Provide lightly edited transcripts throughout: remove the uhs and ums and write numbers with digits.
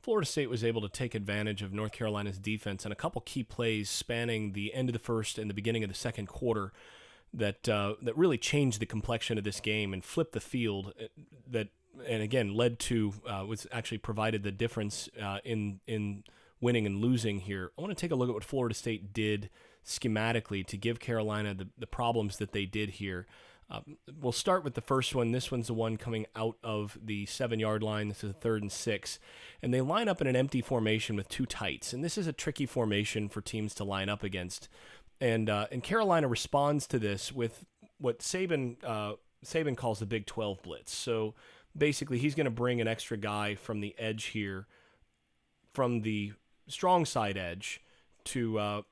Florida State was able to take advantage of North Carolina's defense and a couple key plays spanning the end of the first and the beginning of the second quarter that really changed the complexion of this game and flipped the field. And again led to was actually provided the difference in winning and losing here. I want to take a look at what Florida State did schematically to give Carolina the problems that they did here. We'll start with the first one. This one's the one coming out of the 7-yard line. This is a 3rd and 6. And they line up in an empty formation with 2 tights. And this is a tricky formation for teams to line up against. And Carolina responds to this with what Saban calls the Big 12 blitz. So basically he's going to bring an extra guy from the edge here, from the strong side edge, to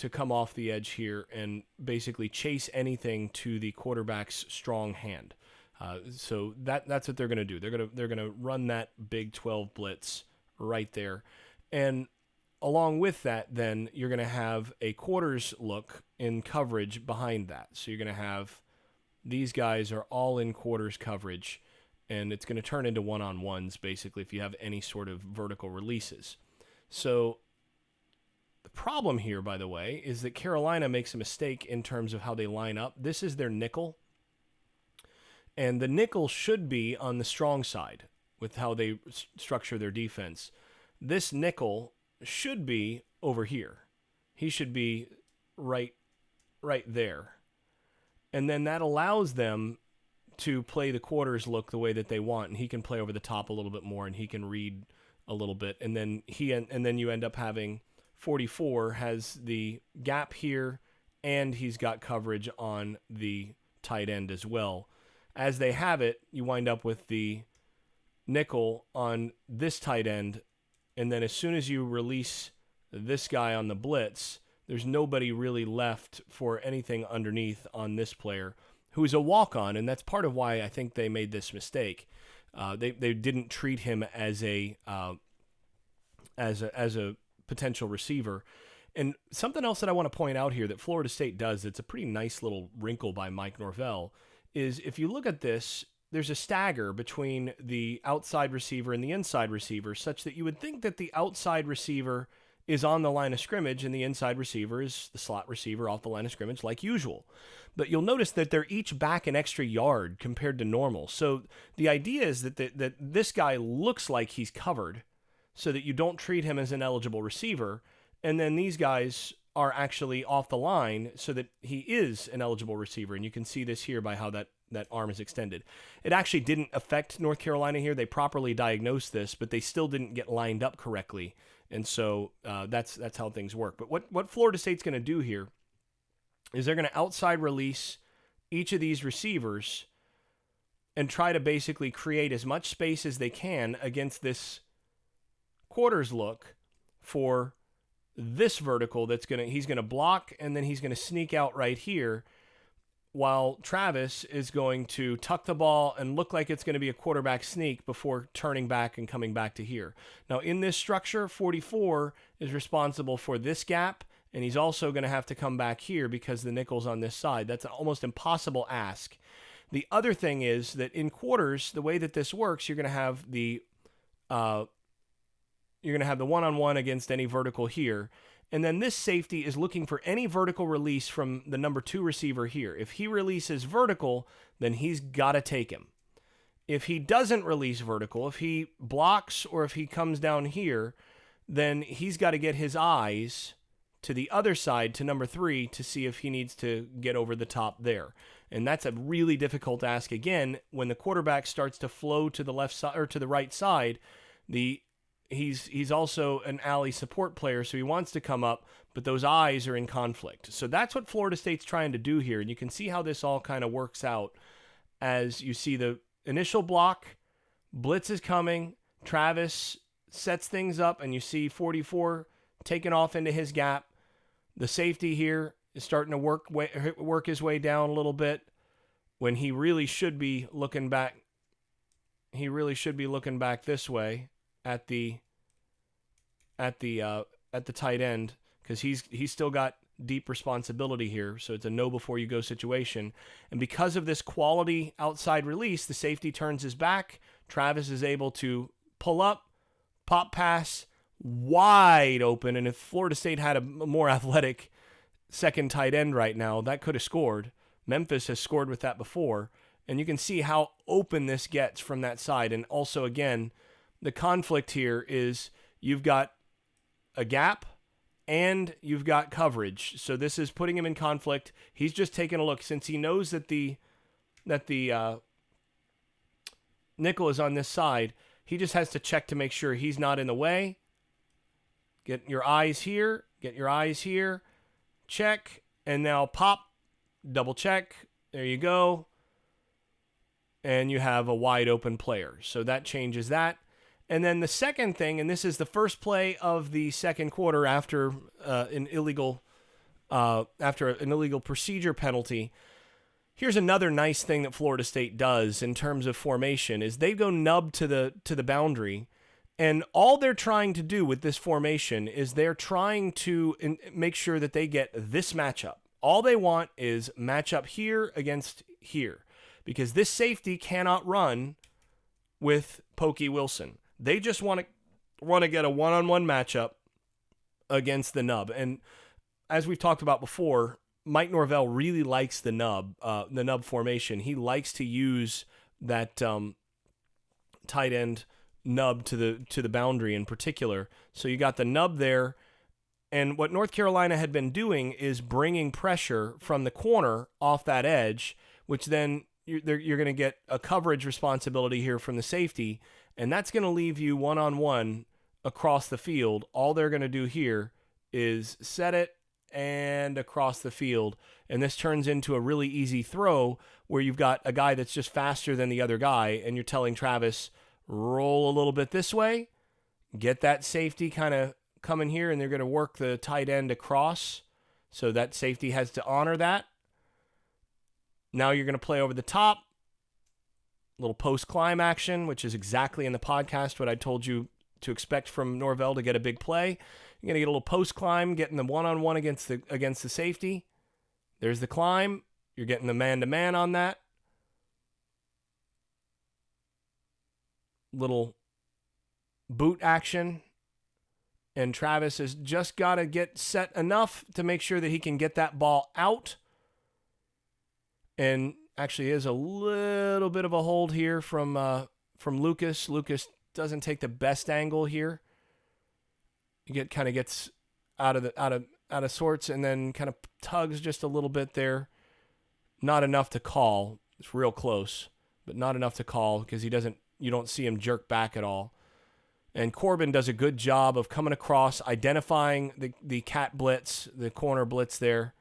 come off the edge here and basically chase anything to the quarterback's strong hand. So that's what they're going to do. They're going to run that Big 12 blitz right there. And along with that, then you're going to have a quarters look in coverage behind that. So you're going to have these guys are all in quarters coverage, and it's going to turn into one-on-ones basically if you have any sort of vertical releases. So the problem here, by the way, is that Carolina makes a mistake in terms of how they line up. This is their nickel, and the nickel should be on the strong side with how they structure their defense. This nickel should be over here. He should be right there. And then that allows them to play the quarters look the way that they want, and he can play over the top a little bit more, and he can read a little bit, and then you end up having 44 has the gap here, and he's got coverage on the tight end as well. As they have it, you wind up with the nickel on this tight end, and then as soon as you release this guy on the blitz, there's nobody really left for anything underneath on this player, who's a walk-on, and that's part of why I think they made this mistake. They didn't treat him as a potential receiver. And something else that I want to point out here that Florida State does, it's a pretty nice little wrinkle by Mike Norvell, is if you look at this, there's a stagger between the outside receiver and the inside receiver, such that you would think that the outside receiver is on the line of scrimmage and the inside receiver is the slot receiver off the line of scrimmage like usual. But you'll notice that they're each back an extra yard compared to normal. So the idea is that this guy looks like he's covered so that you don't treat him as an eligible receiver, and then these guys are actually off the line so that he is an eligible receiver, and you can see this here by how that arm is extended. It actually didn't affect North Carolina here. They properly diagnosed this, but they still didn't get lined up correctly, and so that's how things work. But what Florida State's going to do here is they're going to outside release each of these receivers and try to basically create as much space as they can against this quarters look for this vertical he's going to block, and then he's going to sneak out right here, while Travis is going to tuck the ball and look like it's going to be a quarterback sneak before turning back and coming back to here. Now, in this structure, 44 is responsible for this gap, and he's also going to have to come back here because the nickel's on this side. That's an almost impossible ask. The other thing is that in quarters, the way that this works, you're going to have the one-on-one against any vertical here. And then this safety is looking for any vertical release from the number 2 receiver here. If he releases vertical, then he's got to take him. If he doesn't release vertical, if he blocks or if he comes down here, then he's got to get his eyes to the other side, to number 3, to see if he needs to get over the top there. And that's a really difficult ask. Again, when the quarterback starts to flow to the left side or to the right side, he's also an alley support player, so he wants to come up, but those eyes are in conflict. So that's what Florida State's trying to do here, and you can see how this all kind of works out as you see the initial block, blitz is coming, Travis sets things up, and you see 44 taking off into his gap. The safety here is starting to work his way down a little bit when he really should be looking back. He really should be looking back this way at the tight end, because he's still got deep responsibility here. So it's a no before you go situation. And because of this quality outside release, the safety turns his back. Travis is able to pull up, Pop pass, wide open. And if Florida State had a more athletic second tight end right now, that could have scored. Memphis has scored with that before. And you can see how open this gets from that side. And also, again, the conflict here is you've got a gap and you've got coverage. So this is putting him in conflict. He's just taking a look. Since he knows that the nickel is on this side, he just has to check to make sure he's not in the way. Get your eyes here. Get your eyes here. Check. And now pop. Double check. There you go. And you have a wide open player. So that changes that. And then the second thing, and this is the first play of the second quarter after an illegal procedure penalty. Here's another nice thing that Florida State does in terms of formation is they go nub to the boundary, and all they're trying to do with this formation is they're trying to make sure that they get this matchup. All they want is matchup here against here, because this safety cannot run with Pokey Wilson. They just want to get a one-on-one matchup against the nub. And as we've talked about before, Mike Norvell really likes the nub formation. He likes to use that tight end nub to the boundary in particular. So you got the nub there. And what North Carolina had been doing is bringing pressure from the corner off that edge, which then you're going to get a coverage responsibility here from the safety. And that's going to leave you one-on-one across the field. All they're going to do here is set it and across the field. And this turns into a really easy throw where you've got a guy that's just faster than the other guy, and you're telling Travis, roll a little bit this way, get that safety kind of coming here, and they're going to work the tight end across. So that safety has to honor that. Now you're going to play over the top. Little post-climb action, which is exactly in the podcast what I told you to expect from Norvell to get a big play. You're going to get a little post-climb, getting the one-on-one against the safety. There's the climb. You're getting the man-to-man on that. Little boot action. And Travis has just got to get set enough to make sure that he can get that ball out. And actually is a little bit of a hold here from Lucas. Lucas doesn't take the best angle here. He gets out of sorts and then kind of tugs just a little bit there. Not enough to call. It's real close, but not enough to call because you don't see him jerk back at all. And Corbin does a good job of coming across, identifying the cat blitz, the corner blitz there.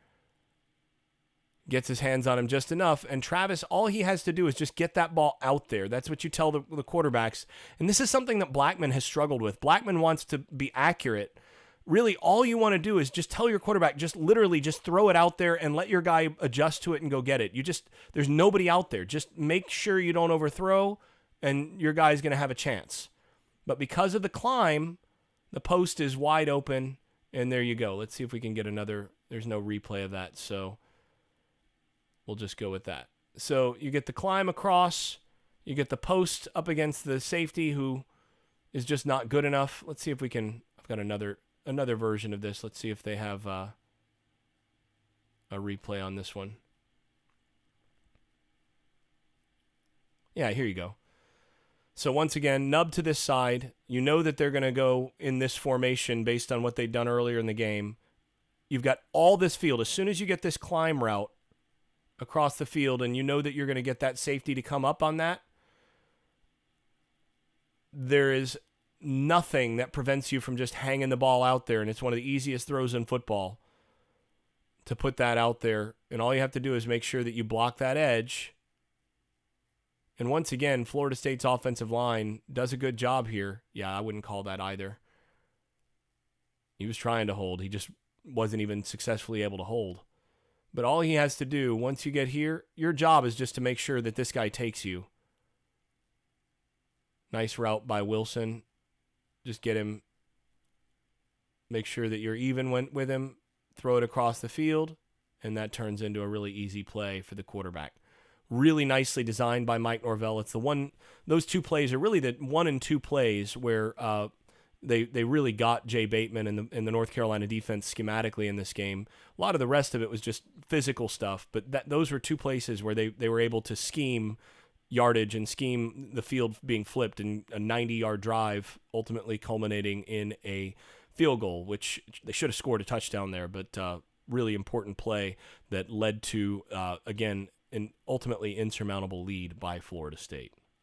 Gets his hands on him just enough. And Travis, all he has to do is just get that ball out there. That's what you tell the quarterbacks. And this is something that Blackman has struggled with. Blackman wants to be accurate. Really, all you want to do is just tell your quarterback, just literally just throw it out there and let your guy adjust to it and go get it. There's nobody out there. Just make sure you don't overthrow, and your guy's going to have a chance. But because of the climb, the post is wide open, and there you go. Let's see if we can get another. There's no replay of that, so we'll just go with that. So you get the climb across. You get the post up against the safety who is just not good enough. Let's see if we can. I've got another version of this. Let's see if they have a replay on this one. Yeah, here you go. So once again, nub to this side. You know that they're going to go in this formation based on what they've done earlier in the game. You've got all this field. As soon as you get this climb route across the field and you know that you're going to get that safety to come up on that, there is nothing that prevents you from just hanging the ball out there. And it's one of the easiest throws in football to put that out there. And all you have to do is make sure that you block that edge. And once again, Florida State's offensive line does a good job here. Yeah, I wouldn't call that either. He was trying to hold. He just wasn't even successfully able to hold. But all he has to do, once you get here, your job is just to make sure that this guy takes you. Nice route by Wilson. Just get him, make sure that you're even with him, throw it across the field, and that turns into a really easy play for the quarterback. Really nicely designed by Mike Norvell. It's those two plays are really the 1 and 2 plays where they really got Jay Bateman and the North Carolina defense schematically in this game. A lot of the rest of it was just physical stuff, but those were two places where they were able to scheme yardage and scheme the field being flipped in a 90-yard drive, ultimately culminating in a field goal, which they should have scored a touchdown there, but really important play that led to, again, an ultimately insurmountable lead by Florida State.